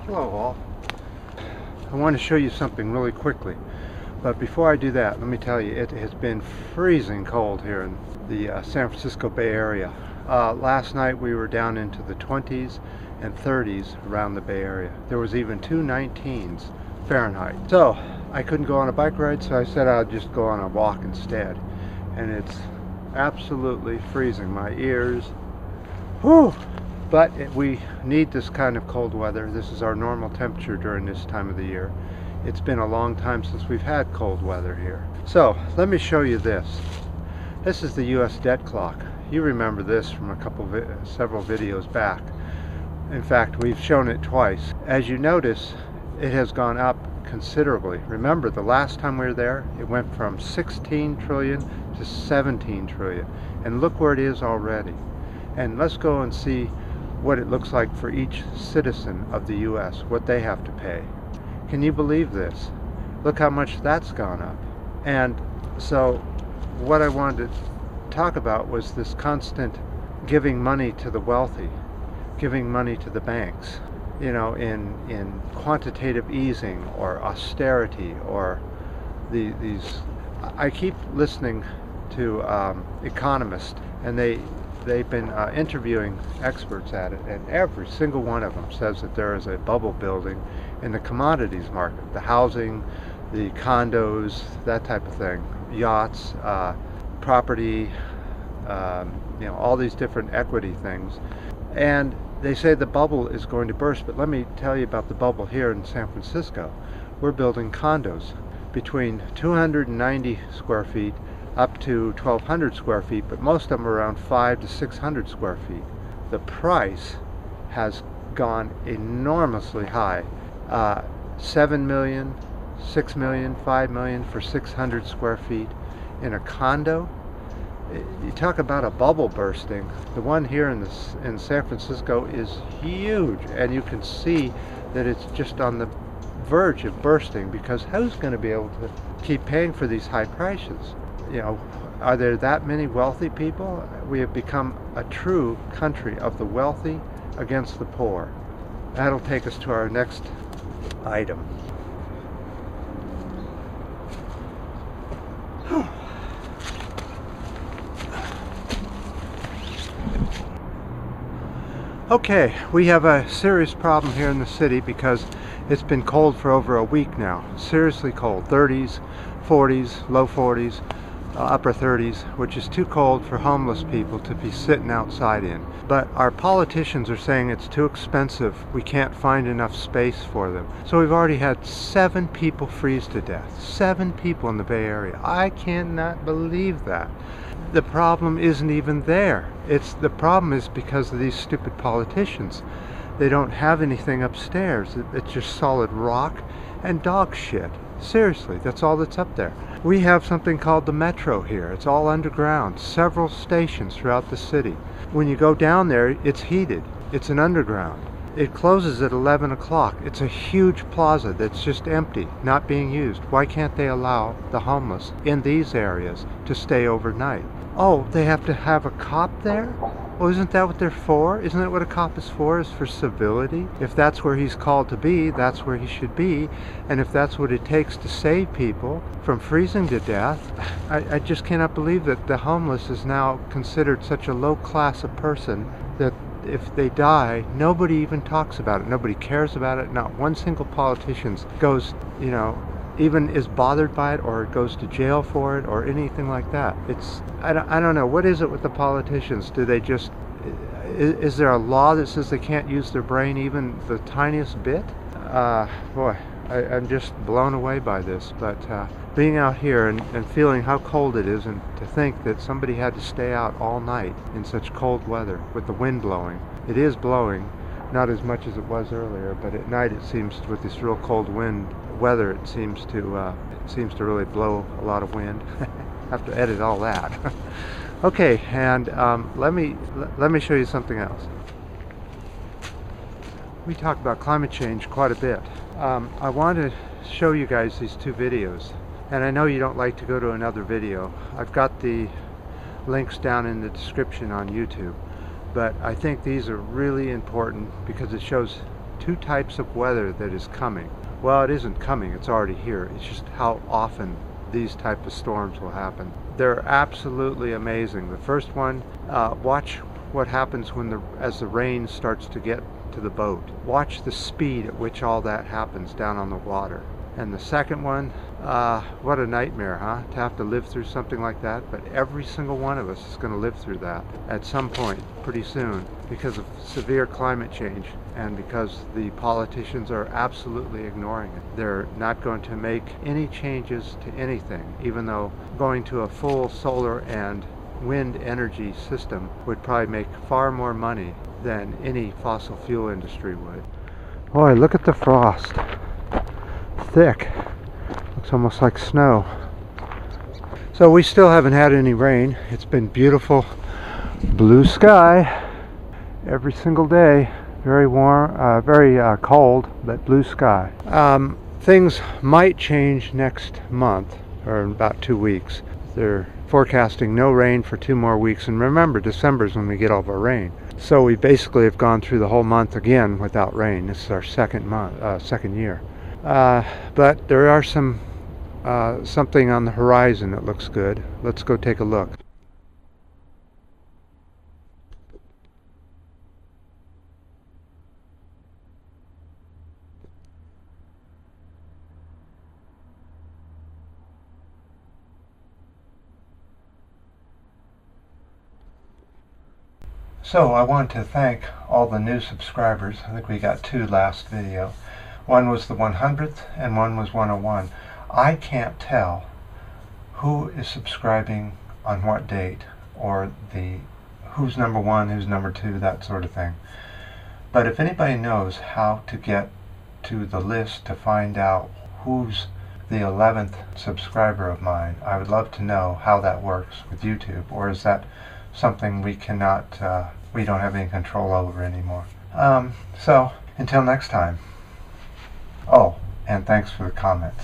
Hello all. I want to show you something really quickly, but before I do that, let me tell you it has been freezing cold here in the San Francisco Bay Area. Last night we were down into the 20s and 30s around the Bay Area. There was even 219s Fahrenheit. So I couldn't go on a bike ride, so I said I'd just go on a walk instead. And it's absolutely freezing. My ears, whew! But we need this kind of cold weather. This is our normal temperature during this time of the year. It's been a long time since we've had cold weather here. So let me show you this. This is the US debt clock. You remember this from several videos back. In fact, we've shown it twice. As you notice, it has gone up considerably. Remember, the last time we were there, it went from 16 trillion to 17 trillion. And look where it is already. And let's go and see what it looks like for each citizen of the US, what they have to pay. Can you believe this? Look how much that's gone up. And so what I wanted to talk about was this constant giving money to the wealthy, giving money to the banks, you know, in quantitative easing or austerity or these. I keep listening to economists, and they've been interviewing experts at it, and every single one of them says that there is a bubble building in the commodities market, the housing, the condos, that type of thing, yachts, property, you know, all these different equity things. And they say the bubble is going to burst, but let me tell you about the bubble here in San Francisco. We're building condos between 290 square feet up to 1,200 square feet, but most of them are around 500 to 600 square feet. The price has gone enormously high. 7 million, 6 million, 5 million for 600 square feet in a condo. You talk about a bubble bursting. The one here in San Francisco is huge, and you can see that it's just on the verge of bursting, because who's going to be able to keep paying for these high prices? You know, are there that many wealthy people? We have become a true country of the wealthy against the poor. That'll take us to our next item. Okay, we have a serious problem here in the city because it's been cold for over a week now. Seriously cold. 30s, 40s, low 40s, upper 30s, which is too cold for homeless people to be sitting outside in. But our politicians are saying it's too expensive. We can't find enough space for them. So we've already had 7 people freeze to death. 7 people in the Bay Area. I cannot believe that. The problem isn't even there. The problem is because of these stupid politicians. They don't have anything upstairs. It's just solid rock and dog shit. Seriously, that's all that's up there. We have something called the Metro here. It's all underground, several stations throughout the city. When you go down there, it's heated. It's an underground. It closes at 11 o'clock. It's a huge plaza that's just empty, not being used. Why can't they allow the homeless in these areas to stay overnight? Oh, they have to have a cop there? Well, isn't that what they're for? Isn't that what a cop is for civility? If that's where he's called to be, that's where he should be. And if that's what it takes to save people from freezing to death, I just cannot believe that the homeless is now considered such a low class of person that if they die, nobody even talks about it. Nobody cares about it. Not one single politician goes, you know, even is bothered by it or goes to jail for it or anything like that. I don't know. What is it with the politicians? Do they just, is there a law that says they can't use their brain even the tiniest bit? Boy, I'm just blown away by this. But being out here and feeling how cold it is, and to think that somebody had to stay out all night in such cold weather with the wind blowing. It is blowing, not as much as it was earlier, but at night it seems, with this real cold weather, it seems to really blow a lot of wind. Have to edit all that. Okay, and let me show you something else. We talk about climate change quite a bit. I want to show you guys these 2 videos, and I know you don't like to go to another video. I've got the links down in the description on YouTube. But I think these are really important because it shows two types of weather that is coming. Well, it isn't coming, it's already here. It's just how often these type of storms will happen. They're absolutely amazing. The first one, watch what happens as the rain starts to get to the boat. Watch the speed at which all that happens down on the water. And the second one, what a nightmare, huh? To have to live through something like that. But every single one of us is going to live through that at some point pretty soon because of severe climate change and because the politicians are absolutely ignoring it. They're not going to make any changes to anything, even though going to a full solar and wind energy system would probably make far more money than any fossil fuel industry would. Boy, look at the frost. Thick. Looks almost like snow. So we still haven't had any rain. It's been beautiful blue sky every single day. Very warm, very cold, but blue sky. Things might change next month, or in about 2 weeks. They're forecasting no rain for 2 more weeks, and remember, December is when we get all of our rain. So we basically have gone through the whole month again without rain. This is our second year. But there are something on the horizon that looks good. Let's go take a look. So I want to thank all the new subscribers. I think we got 2 last video. One was the 100th and one was 101. I can't tell who is subscribing on what date, or who's number 1, who's number 2, that sort of thing. But if anybody knows how to get to the list to find out who's the 11th subscriber of mine, I would love to know how that works with YouTube. Or is that something we don't have any control over anymore? So until next time. Oh, and thanks for the comments.